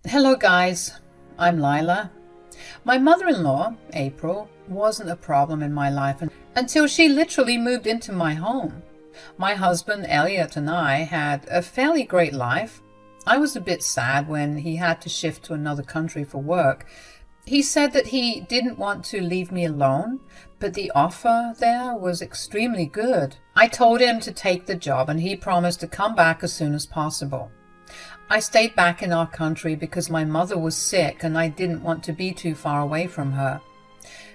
Hello guys, I'm Lila. My mother-in-law, April, wasn't a problem in my life until she literally moved into my home. My husband, Elliot, and I had a fairly great life. I was a bit sad when he had to shift to another country for work. He said that he didn't want to leave me alone, but the offer there was extremely good. I told him to take the job and he promised to come back as soon as possible. I stayed back in our country because my mother was sick and I didn't want to be too far away from her.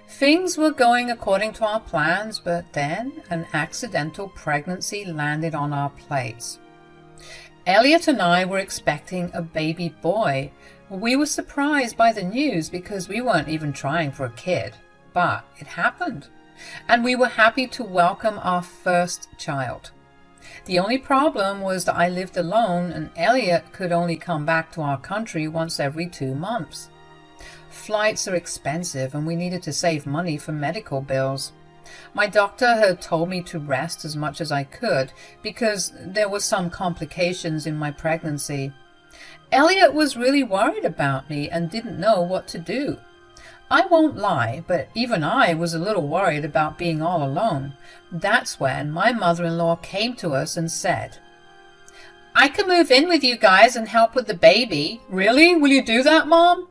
Things were going according to our plans, but then an accidental pregnancy landed on our plates. Elliot and I were expecting a baby boy. We were surprised by the news because we weren't even trying for a kid, but it happened, and we were happy to welcome our first child. The only problem was that I lived alone and Elliot could only come back to our country once every 2 months. Flights are expensive and we needed to save money for medical bills. My doctor had told me to rest as much as I could because there were some complications in my pregnancy. Elliot was really worried about me and didn't know what to do. I won't lie, but even I was a little worried about being all alone. That's when my mother-in-law came to us and said, "I can move in with you guys and help with the baby." "Really? Will you do that, Mom?"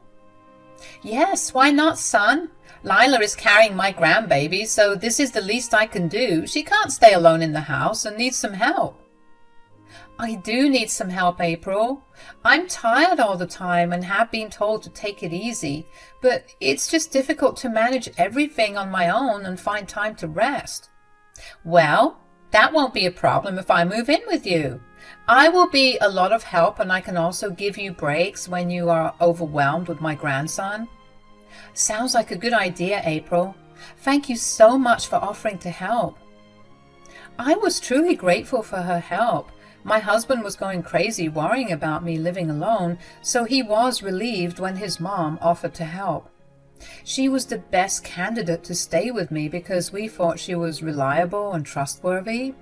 "Yes, why not, son? Lila is carrying my grandbaby, so this is the least I can do. She can't stay alone in the house and needs some help." "I do need some help, April. I'm tired all the time and have been told to take it easy, but it's just difficult to manage everything on my own and find time to rest." "Well, that won't be a problem if I move in with you. I will be a lot of help and I can also give you breaks when you are overwhelmed with my grandson." "Sounds like a good idea, April. Thank you so much for offering to help." I was truly grateful for her help. My husband was going crazy worrying about me living alone, so he was relieved when his mom offered to help. She was the best candidate to stay with me because we thought she was reliable and trustworthy.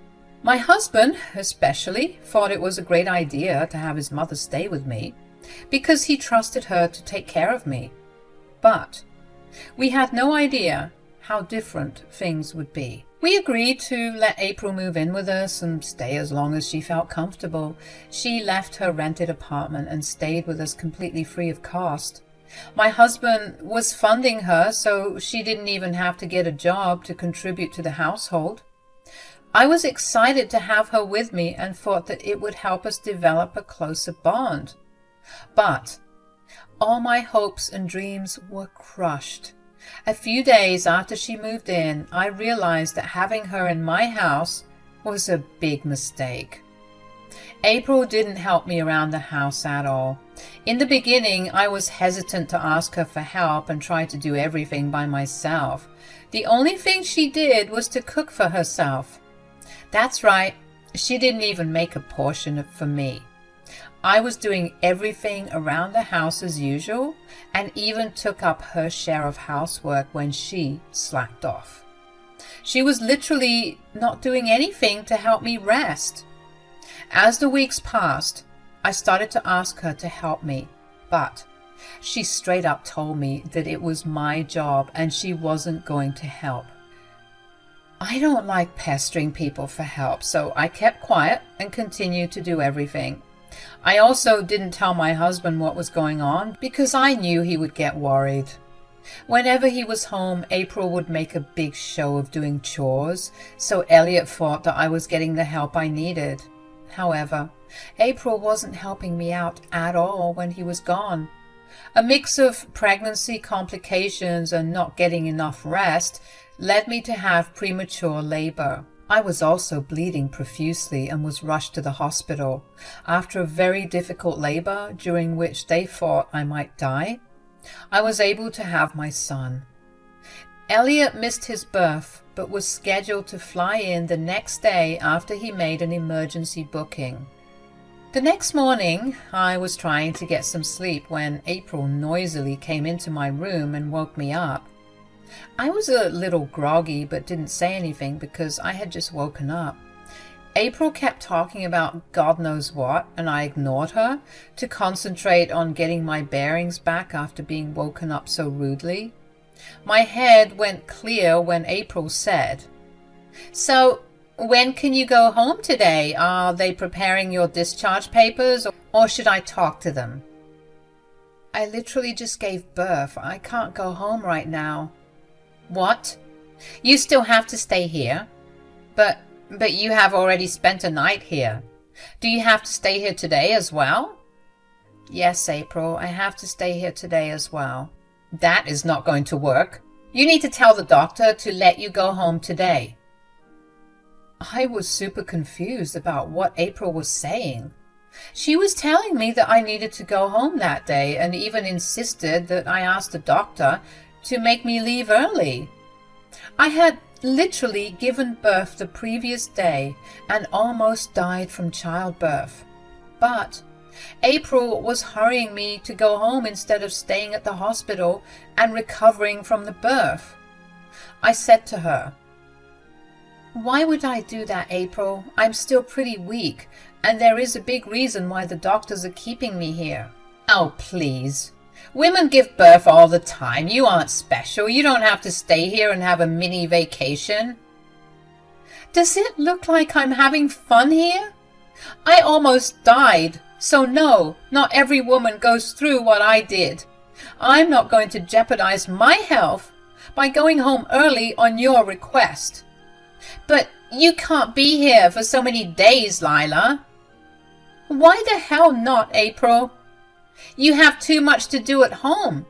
My husband, especially, thought it was a great idea to have his mother stay with me because he trusted her to take care of me. But we had no idea how different things would be. We agreed to let April move in with us and stay as long as she felt comfortable. She left her rented apartment and stayed with us completely free of cost. My husband was funding her, so she didn't even have to get a job to contribute to the household. I was excited to have her with me and thought that it would help us develop a closer bond. But all my hopes and dreams were crushed. A few days after she moved in, I realized that having her in my house was a big mistake. April didn't help me around the house at all. In the beginning, I was hesitant to ask her for help and tried to do everything by myself. The only thing she did was to cook for herself. That's right, she didn't even make a portion for me. I was doing everything around the house as usual and even took up her share of housework when she slacked off. She was literally not doing anything to help me rest. As the weeks passed, I started to ask her to help me, but she straight up told me that it was my job and she wasn't going to help. I don't like pestering people for help, so I kept quiet and continued to do everything. I also didn't tell my husband what was going on because I knew he would get worried. Whenever he was home, April would make a big show of doing chores, so Elliot thought that I was getting the help I needed. However, April wasn't helping me out at all when he was gone. A mix of pregnancy complications and not getting enough rest led me to have premature labor. I was also bleeding profusely and was rushed to the hospital. After a very difficult labor, during which they thought I might die, I was able to have my son. Elliot missed his birth, but was scheduled to fly in the next day after he made an emergency booking. The next morning, I was trying to get some sleep when April noisily came into my room and woke me up. I was a little groggy but didn't say anything because I had just woken up. April kept talking about God knows what, and I ignored her to concentrate on getting my bearings back after being woken up so rudely. My head went clear when April said, "So, when can you go home today? Are they preparing your discharge papers, or should I talk to them?" "I literally just gave birth. I can't go home right now." "What? You still have to stay here? But you have already spent a night here. Do you have to stay here today as well?" "Yes, April, I have to stay here today as well." "That is not going to work. You need to tell the doctor to let you go home today." I was super confused about what April was saying. She was telling me that I needed to go home that day and even insisted that I ask the doctor to make me leave early. I had literally given birth the previous day and almost died from childbirth. But April was hurrying me to go home instead of staying at the hospital and recovering from the birth. I said to her, "Why would I do that, April? I'm still pretty weak, and there is a big reason why the doctors are keeping me here." "Oh, please. Women give birth all the time. You aren't special. You don't have to stay here and have a mini vacation." "Does it look like I'm having fun here? I almost died. So no, not every woman goes through what I did. I'm not going to jeopardize my health by going home early on your request." "But you can't be here for so many days, Lila." "Why the hell not, April? You have too much to do at home.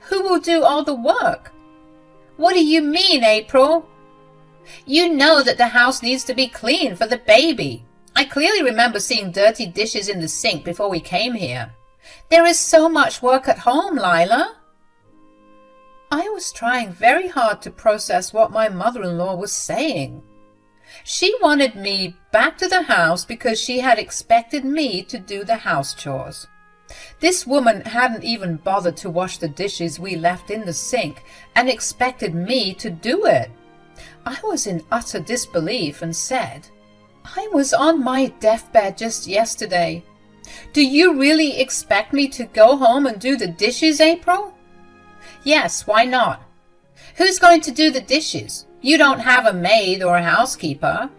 Who will do all the work?" "What do you mean, April? You know that the house needs to be clean for the baby. I clearly remember seeing dirty dishes in the sink before we came here. There is so much work at home, Lila." I was trying very hard to process what my mother-in-law was saying. She wanted me back to the house because she had expected me to do the house chores. This woman hadn't even bothered to wash the dishes we left in the sink and expected me to do it. I was in utter disbelief and said, "I was on my deathbed just yesterday. Do you really expect me to go home and do the dishes, April?" "Yes, why not? Who's going to do the dishes? You don't have a maid or a housekeeper."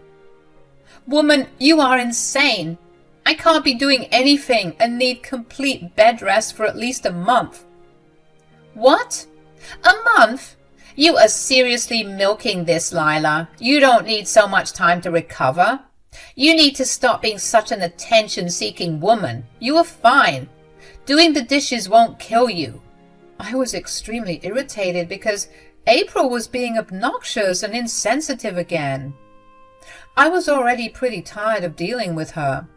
"Woman, you are insane. I can't be doing anything and need complete bed rest for at least a month." "What? A month? You are seriously milking this, Lila. You don't need so much time to recover. You need to stop being such an attention-seeking woman. You are fine. Doing the dishes won't kill you." I was extremely irritated because April was being obnoxious and insensitive again. I was already pretty tired of dealing with her.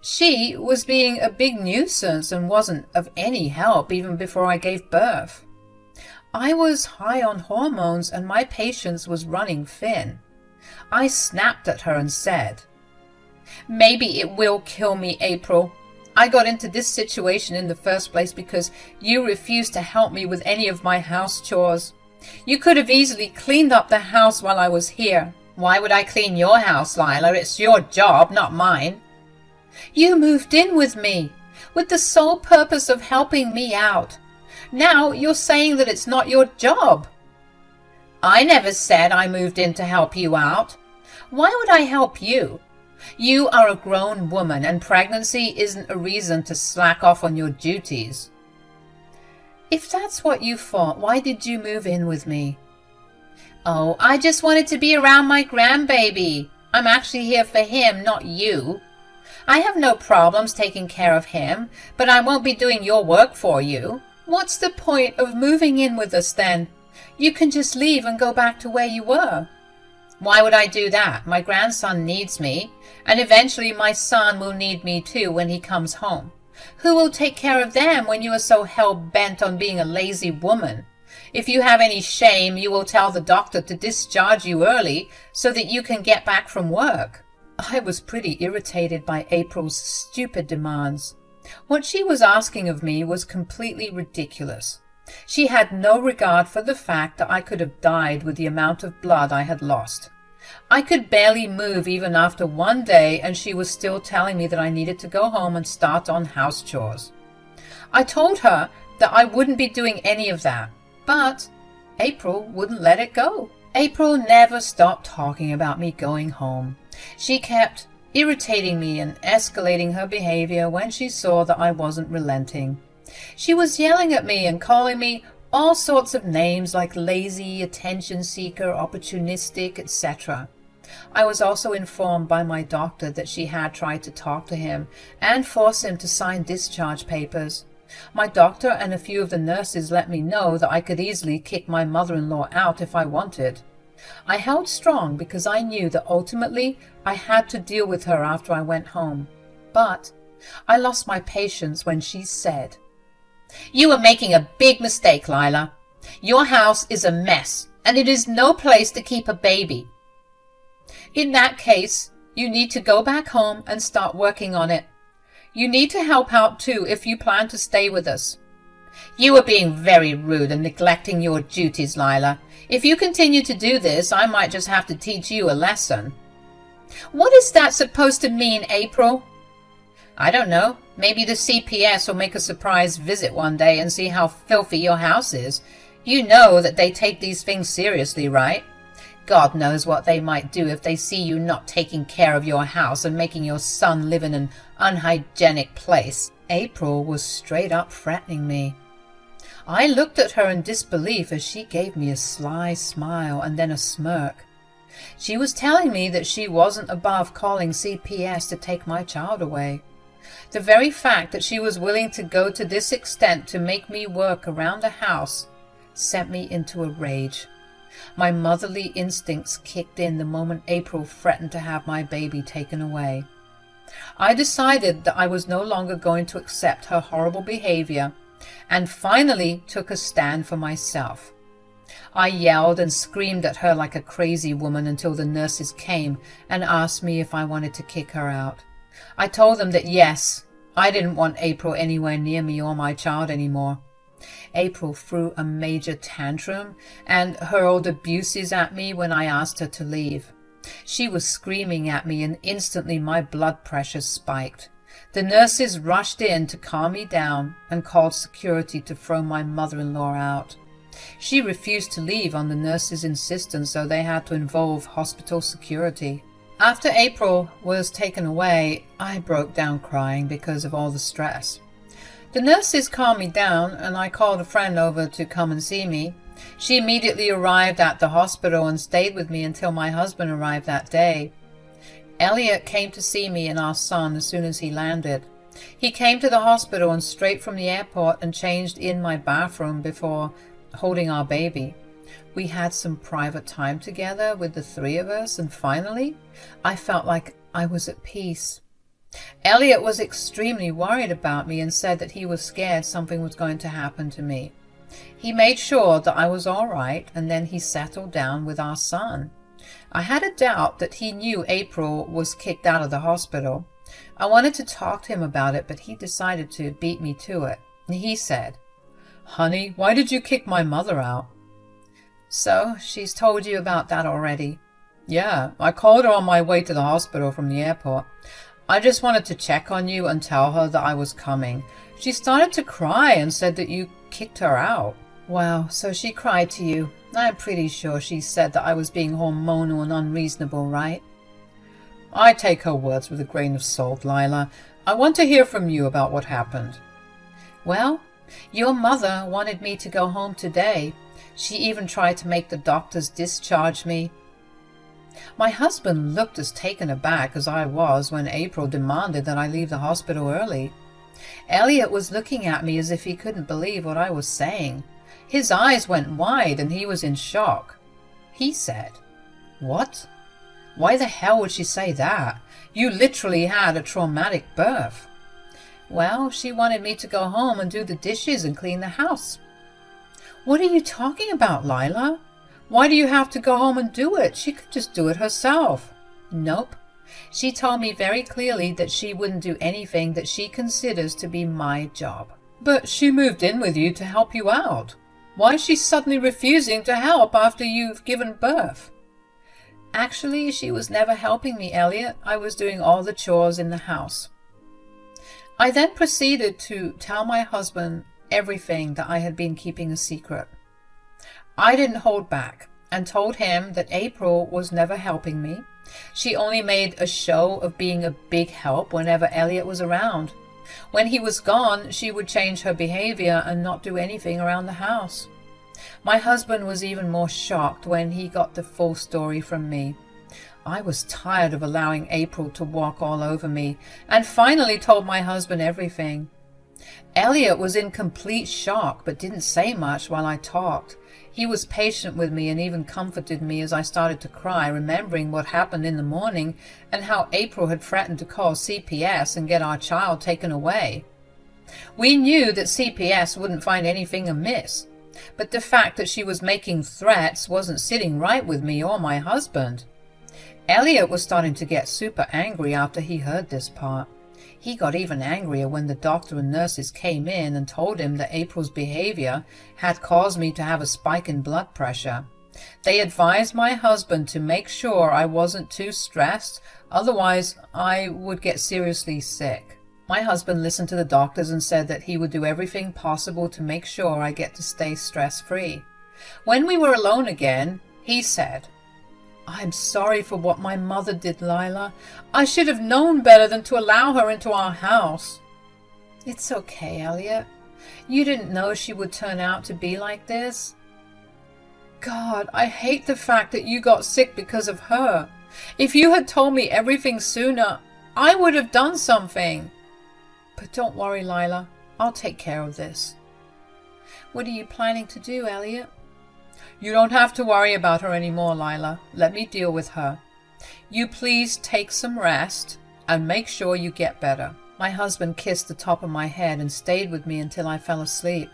She was being a big nuisance and wasn't of any help even before I gave birth. I was high on hormones and my patience was running thin. I snapped at her and said, "Maybe it will kill me, April. I got into this situation in the first place because you refused to help me with any of my house chores. You could have easily cleaned up the house while I was here." "Why would I clean your house, Lila? It's your job, not mine." "You moved in with me with the sole purpose of helping me out. Now you're saying that it's not your job." "I never said I moved in to help you out. Why would I help you? You are a grown woman and pregnancy isn't a reason to slack off on your duties." "If that's what you thought, why did you move in with me?" "Oh, I just wanted to be around my grandbaby. I'm actually here for him, not you. I have no problems taking care of him, but I won't be doing your work for you." "What's the point of moving in with us then? You can just leave and go back to where you were." "Why would I do that? My grandson needs me, and eventually my son will need me too when he comes home. Who will take care of them when you are so hell-bent on being a lazy woman? If you have any shame, you will tell the doctor to discharge you early so that you can get back from work." I was pretty irritated by April's stupid demands. What she was asking of me was completely ridiculous. She had no regard for the fact that I could have died with the amount of blood I had lost. I could barely move even after one day, and she was still telling me that I needed to go home and start on house chores. I told her that I wouldn't be doing any of that, but April wouldn't let it go. April never stopped talking about me going home. She kept irritating me and escalating her behavior when she saw that I wasn't relenting. She was yelling at me and calling me all sorts of names like lazy, attention seeker, opportunistic, etc. I was also informed by my doctor that she had tried to talk to him and force him to sign discharge papers. My doctor and a few of the nurses let me know that I could easily kick my mother-in-law out if I wanted. I held strong because I knew that ultimately I had to deal with her after I went home. But I lost my patience when she said, "You are making a big mistake, Lila. Your house is a mess, and it is no place to keep a baby. In that case, you need to go back home and start working on it. You need to help out too if you plan to stay with us. You are being very rude and neglecting your duties, Lila. If you continue to do this, I might just have to teach you a lesson." "What is that supposed to mean, April?" "I don't know. Maybe the CPS will make a surprise visit one day and see how filthy your house is. You know that they take these things seriously, right? God knows what they might do if they see you not taking care of your house and making your son live in an unhygienic place." April was straight up threatening me. I looked at her in disbelief as she gave me a sly smile and then a smirk. She was telling me that she wasn't above calling CPS to take my child away. The very fact that she was willing to go to this extent to make me work around the house sent me into a rage. My motherly instincts kicked in the moment April threatened to have my baby taken away. I decided that I was no longer going to accept her horrible behavior and finally took a stand for myself. I yelled and screamed at her like a crazy woman until the nurses came and asked me if I wanted to kick her out. I told them that yes, I didn't want April anywhere near me or my child anymore. April threw a major tantrum and hurled abuses at me when I asked her to leave. She was screaming at me and instantly my blood pressure spiked. The nurses rushed in to calm me down and called security to throw my mother-in-law out. She refused to leave on the nurses' insistence, so they had to involve hospital security. After April was taken away, I broke down crying because of all the stress. The nurses calmed me down and I called a friend over to come and see me. She immediately arrived at the hospital and stayed with me until my husband arrived that day. Elliot came to see me and our son as soon as he landed. He came to the hospital and straight from the airport and changed in my bathroom before holding our baby. We had some private time together with the three of us, and finally, I felt like I was at peace. Elliot was extremely worried about me and said that he was scared something was going to happen to me. He made sure that I was all right, and then he settled down with our son. I had a doubt that he knew April was kicked out of the hospital. I wanted to talk to him about it, but he decided to beat me to it. He said, "Honey, why did you kick my mother out?" "So, she's told you about that already?" "Yeah, I called her on my way to the hospital from the airport. I just wanted to check on you and tell her that I was coming. She started to cry and said that you kicked her out." "Wow, so she cried to you. I'm pretty sure she said that I was being hormonal and unreasonable, right?" "I take her words with a grain of salt, Lila. I want to hear from you about what happened." "Well, your mother wanted me to go home today. She even tried to make the doctors discharge me." My husband looked as taken aback as I was when April demanded that I leave the hospital early. Elliot was looking at me as if he couldn't believe what I was saying. His eyes went wide and he was in shock. He said, "What? Why the hell would she say that? You literally had a traumatic birth." "Well, she wanted me to go home and do the dishes and clean the house." "What are you talking about, Lila? Why do you have to go home and do it? She could just do it herself." "Nope. She told me very clearly that she wouldn't do anything that she considers to be my job." "But she moved in with you to help you out. Why is she suddenly refusing to help after you've given birth?" Actually, she was never helping me, Elliot. I was doing all the chores in the house. I then proceeded to tell my husband everything that I had been keeping a secret. I didn't hold back and told him that April was never helping me. She only made a show of being a big help whenever Elliot was around. When he was gone, she would change her behavior and not do anything around the house. My husband was even more shocked when he got the full story from me. I was tired of allowing April to walk all over me and finally told my husband everything. Elliot was in complete shock but didn't say much while I talked. He was patient with me and even comforted me as I started to cry, remembering what happened in the morning and how April had threatened to call CPS and get our child taken away. We knew that CPS wouldn't find anything amiss, but the fact that she was making threats wasn't sitting right with me or my husband. Elliot was starting to get super angry after he heard this part. He got even angrier when the doctor and nurses came in and told him that April's behavior had caused me to have a spike in blood pressure. They advised my husband to make sure I wasn't too stressed, otherwise I would get seriously sick. My husband listened to the doctors and said that he would do everything possible to make sure I get to stay stress-free. When we were alone again, he said, "I'm sorry for what my mother did, Lila. I should have known better than to allow her into our house." "It's okay, Elliot. You didn't know she would turn out to be like this." "God, I hate the fact that you got sick because of her. If you had told me everything sooner, I would have done something." "But don't worry, Lila. I'll take care of this." "What are you planning to do, Elliot?" "You don't have to worry about her anymore, Lila. Let me deal with her. You please take some rest and make sure you get better." My husband kissed the top of my head and stayed with me until I fell asleep.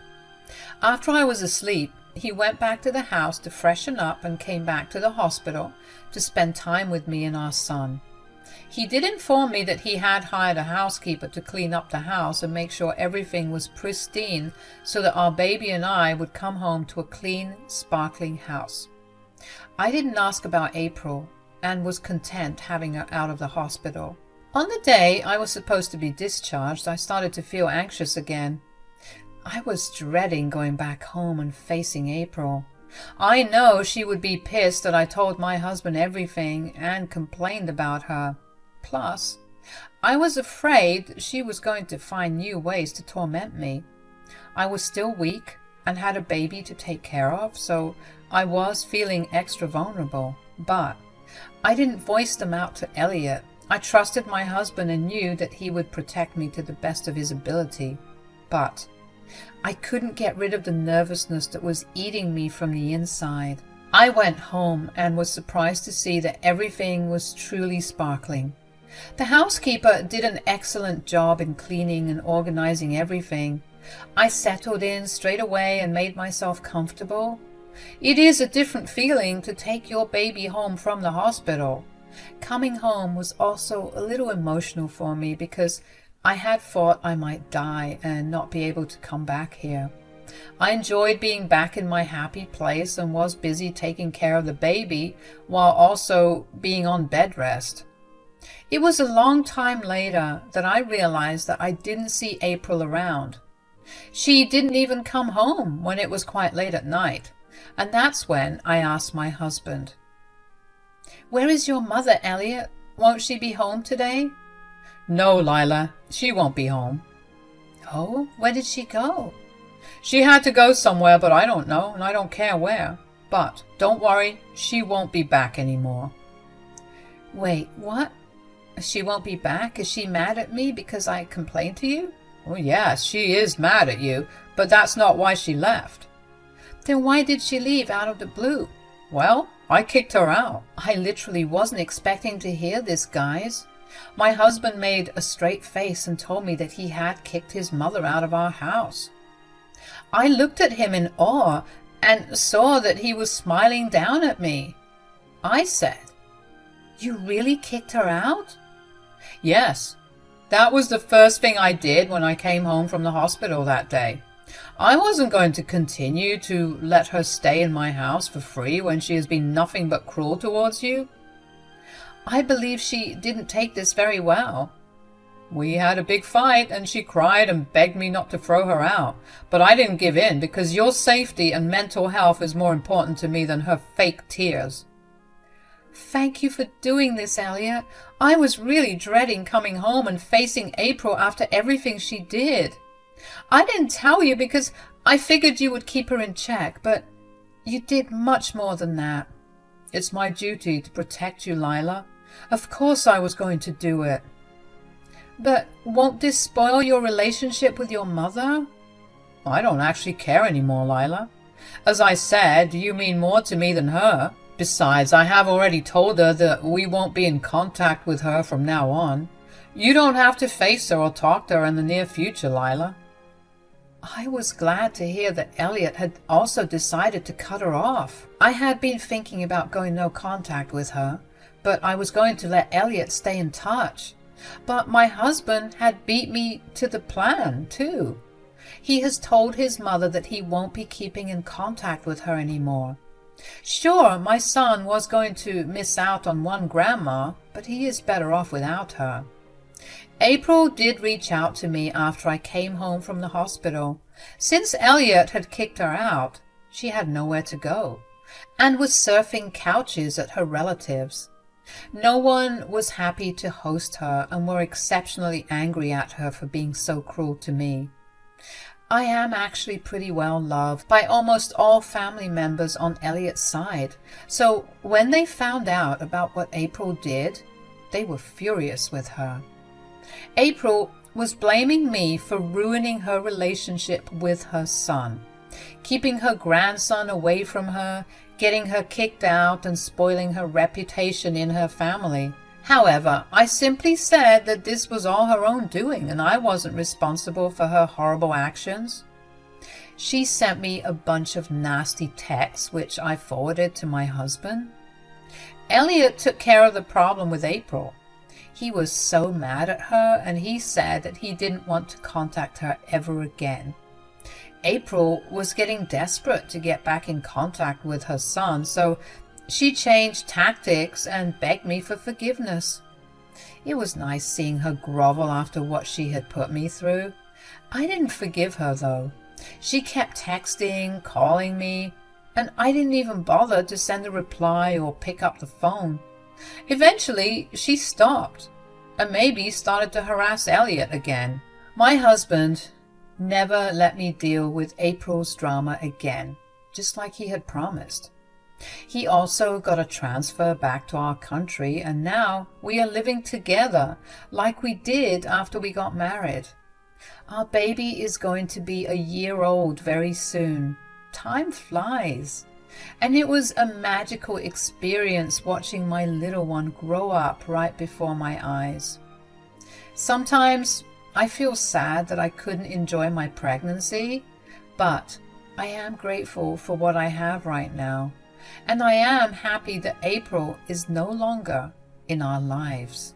After I was asleep, he went back to the house to freshen up and came back to the hospital to spend time with me and our son. He did inform me that he had hired a housekeeper to clean up the house and make sure everything was pristine so that our baby and I would come home to a clean, sparkling house. I didn't ask about April and was content having her out of the hospital. On the day I was supposed to be discharged, I started to feel anxious again. I was dreading going back home and facing April. I know she would be pissed that I told my husband everything and complained about her. Plus, I was afraid she was going to find new ways to torment me. I was still weak and had a baby to take care of, so I was feeling extra vulnerable. But I didn't voice them out to Elliot. I trusted my husband and knew that he would protect me to the best of his ability. But I couldn't get rid of the nervousness that was eating me from the inside. I went home and was surprised to see that everything was truly sparkling. The housekeeper did an excellent job in cleaning and organizing everything. I settled in straight away and made myself comfortable. It is a different feeling to take your baby home from the hospital. Coming home was also a little emotional for me because I had thought I might die and not be able to come back here. I enjoyed being back in my happy place and was busy taking care of the baby while also being on bed rest. It was a long time later that I realized that I didn't see April around. She didn't even come home when it was quite late at night, and that's when I asked my husband, "Where is your mother, Elliot? Won't she be home today?" "No, Lila, she won't be home." "Oh, where did she go?" "She had to go somewhere, but I don't know, and I don't care where. But don't worry, she won't be back anymore." "Wait, what? She won't be back? Is she mad at me because I complained to you?" "Oh, yes, she is mad at you, but that's not why she left." "Then why did she leave out of the blue?" "Well, I kicked her out." I literally wasn't expecting to hear this, guys. My husband made a straight face and told me that he had kicked his mother out of our house. I looked at him in awe and saw that he was smiling down at me. I said, "You really kicked her out?" "Yes, that was the first thing I did when I came home from the hospital that day. I wasn't going to continue to let her stay in my house for free when she has been nothing but cruel towards you." I believe she didn't take this very well. We had a big fight and she cried and begged me not to throw her out. But I didn't give in because your safety and mental health is more important to me than her fake tears. Thank you for doing this, Elliot. I was really dreading coming home and facing April after everything she did. I didn't tell you because I figured you would keep her in check, but you did much more than that. It's my duty to protect you, Lila. Of course I was going to do it. But won't this spoil your relationship with your mother? I don't actually care anymore, Lila. As I said, you mean more to me than her. Besides, I have already told her that we won't be in contact with her from now on. You don't have to face her or talk to her in the near future, Lila. I was glad to hear that Elliot had also decided to cut her off. I had been thinking about going no contact with her, but I was going to let Elliot stay in touch. But my husband had beat me to the plan, too. He has told his mother that he won't be keeping in contact with her anymore. Sure, my son was going to miss out on one grandma, but he is better off without her. April did reach out to me after I came home from the hospital. Since Elliot had kicked her out, she had nowhere to go, and was surfing couches at her relatives'. No one was happy to host her and were exceptionally angry at her for being so cruel to me. I am actually pretty well loved by almost all family members on Elliot's side, so when they found out about what April did, they were furious with her. April was blaming me for ruining her relationship with her son, keeping her grandson away from her, getting her kicked out, and spoiling her reputation in her family. However, I simply said that this was all her own doing and I wasn't responsible for her horrible actions. She sent me a bunch of nasty texts which I forwarded to my husband. Elliot took care of the problem with April. He was so mad at her and he said that he didn't want to contact her ever again. April was getting desperate to get back in contact with her son, so she changed tactics and begged me for forgiveness. It was nice seeing her grovel after what she had put me through. I didn't forgive her, though. She kept texting, calling me, and I didn't even bother to send a reply or pick up the phone. Eventually, she stopped, and maybe started to harass Elliot again. My husband never let me deal with April's drama again, just like he had promised. He also got a transfer back to our country, and now we are living together like we did after we got married. Our baby is going to be a year old very soon. Time flies. And it was a magical experience watching my little one grow up right before my eyes. Sometimes I feel sad that I couldn't enjoy my pregnancy, but I am grateful for what I have right now, and I am happy that April is no longer in our lives.